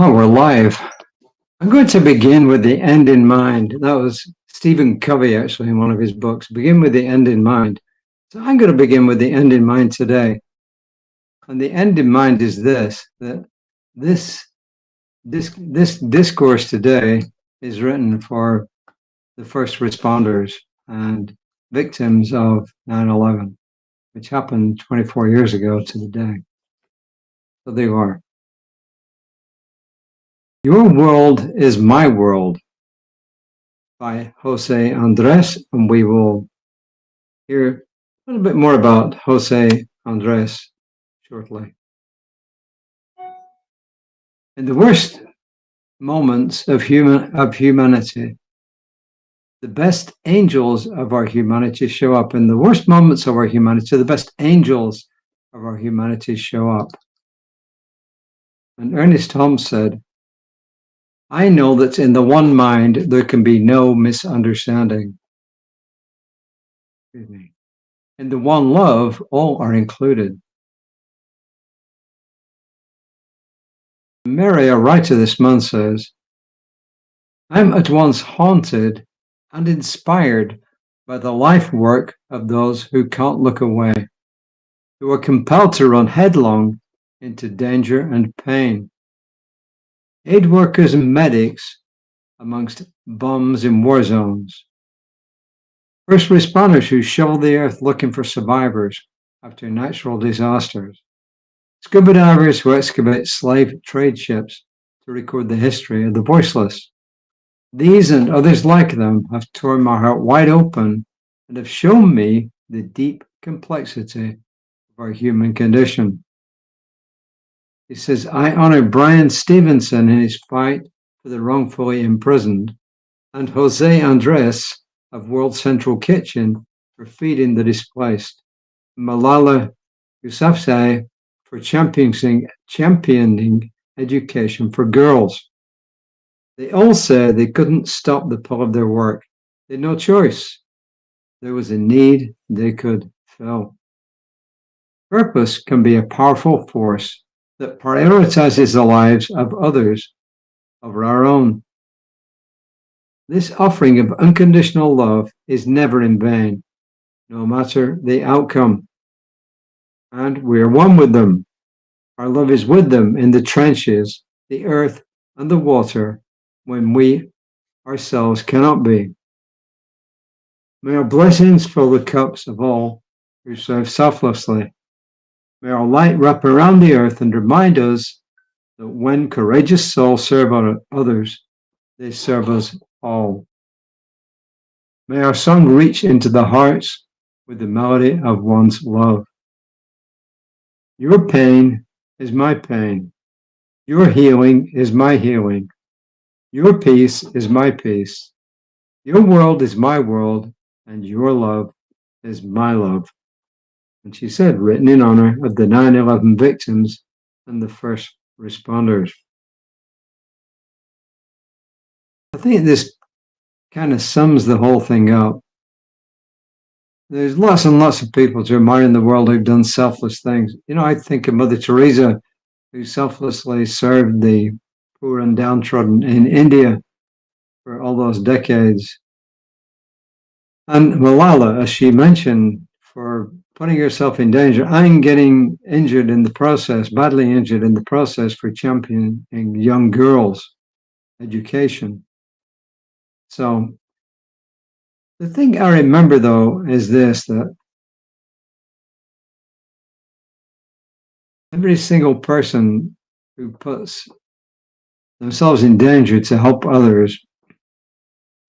Oh, we're live. I'm going to begin with the end in mind. That was Stephen Covey, actually, in one of his books. Begin with the end in mind. So I'm going to begin with the end in mind today. And the end in mind is this, that this discourse today is written for the first responders and victims of 9/11, which happened 24 years ago to the day. So they are. Your world is my world by Jose Andres, and we will hear a little bit more about Jose Andres shortly. In the worst moments of humanity, the best angels of our humanity show up. In the worst moments of our humanity, the best angels of our humanity show up. And Ernest Holmes said, I know that in the one mind there can be no misunderstanding. In the one love, all are included. Mary, a writer this month, says, I'm at once haunted and inspired by the life work of those who can't look away, who are compelled to run headlong into danger and pain. Aid workers and medics amongst bombs in war zones. First responders who shovel the earth looking for survivors after natural disasters. Scuba divers who excavate slave trade ships to record the history of the voiceless. These and others like them have torn my heart wide open and have shown me the deep complexity of our human condition. He says, I honor Brian Stevenson in his fight for the wrongfully imprisoned, and Jose Andres of World Central Kitchen for feeding the displaced, Malala Yousafzai for championing education for girls. They all said they couldn't stop the pull of their work. They had no choice. There was a need they could fill. Purpose can be a powerful force that prioritizes the lives of others over our own. This offering of unconditional love is never in vain, no matter the outcome. And we are one with them. Our love is with them in the trenches, the earth, and the water when we ourselves cannot be. May our blessings fill the cups of all who serve selflessly. May our light wrap around the earth and remind us that when courageous souls serve others, they serve us all. May our song reach into the hearts with the melody of one's love. Your pain is my pain. Your healing is my healing. Your peace is my peace. Your world is my world, and your love is my love. And she said, written in honor of the 9/11 victims and the first responders. I think this kind of sums the whole thing up. There's lots and lots of people to admire in the world who've done selfless things. You know, I think of Mother Teresa, who selflessly served the poor and downtrodden in India for all those decades. And Malala, as she mentioned, for putting herself in danger and getting injured in the process, badly injured in the process for championing young girls' education. So the thing I remember, though, is this, that every single person who puts themselves in danger to help others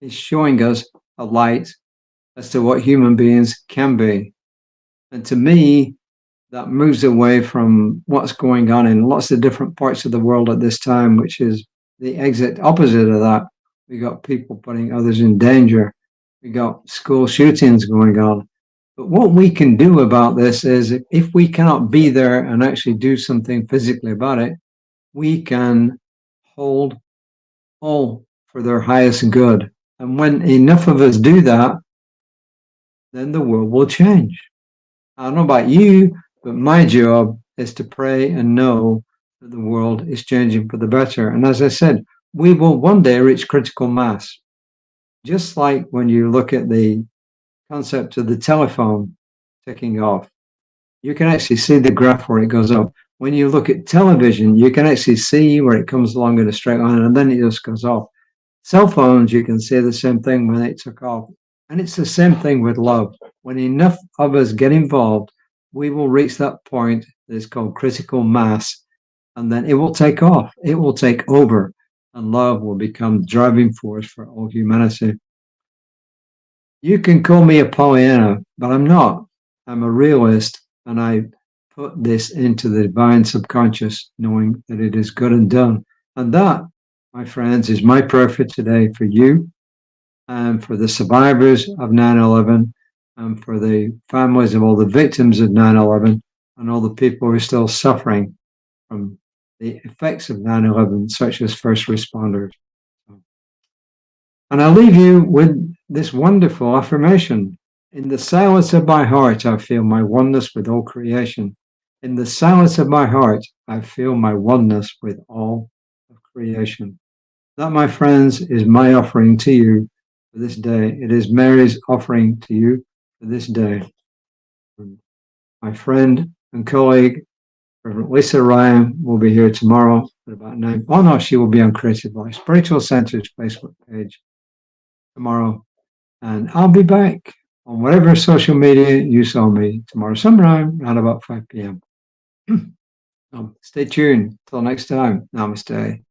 is showing us a light as to what human beings can be. And to me, that moves away from what's going on in lots of different parts of the world at this time, which is the exact opposite of that. We got people putting others in danger. We got school shootings going on. But what we can do about this is, if we cannot be there and actually do something physically about it, we can hold all for their highest good. And when enough of us do that, then the world will change. I don't know about you, but my job is to pray and know that the world is changing for the better. And as I said, we will one day reach critical mass. Just like when you look at the concept of the telephone ticking off, you can actually see the graph where it goes up. When you look at television, you can actually see where it comes along in a straight line and then it just goes off. Cell phones, you can see the same thing when it took off. And it's the same thing with love. When enough of us get involved, we will reach that point that is called critical mass, and then it will take off. It will take over, and love will become the driving force for all humanity. You can call me a Pollyanna, but I'm not. I'm a realist, and I put this into the divine subconscious, knowing that it is good and done. And that, my friends, is my prayer for today for you and for the survivors of 9/11 and for the families of all the victims of 9/11 and all the people who are still suffering from the effects of 9/11, such as first responders. And I leave you with this wonderful affirmation. In the silence of my heart, I feel my oneness with all creation. In the silence of my heart, I feel my oneness with all of creation. That, my friends, is my offering to you for this day. It is Mary's offering to you for this day. My friend and colleague, Reverend Lisa Ryan, will be here tomorrow at about 9. Oh, no, she will be on Creative Life Spiritual Center's Facebook page tomorrow. And I'll be back on whatever social media you saw me tomorrow, sometime around about 5 p.m. Stay tuned. Till next time. Namaste.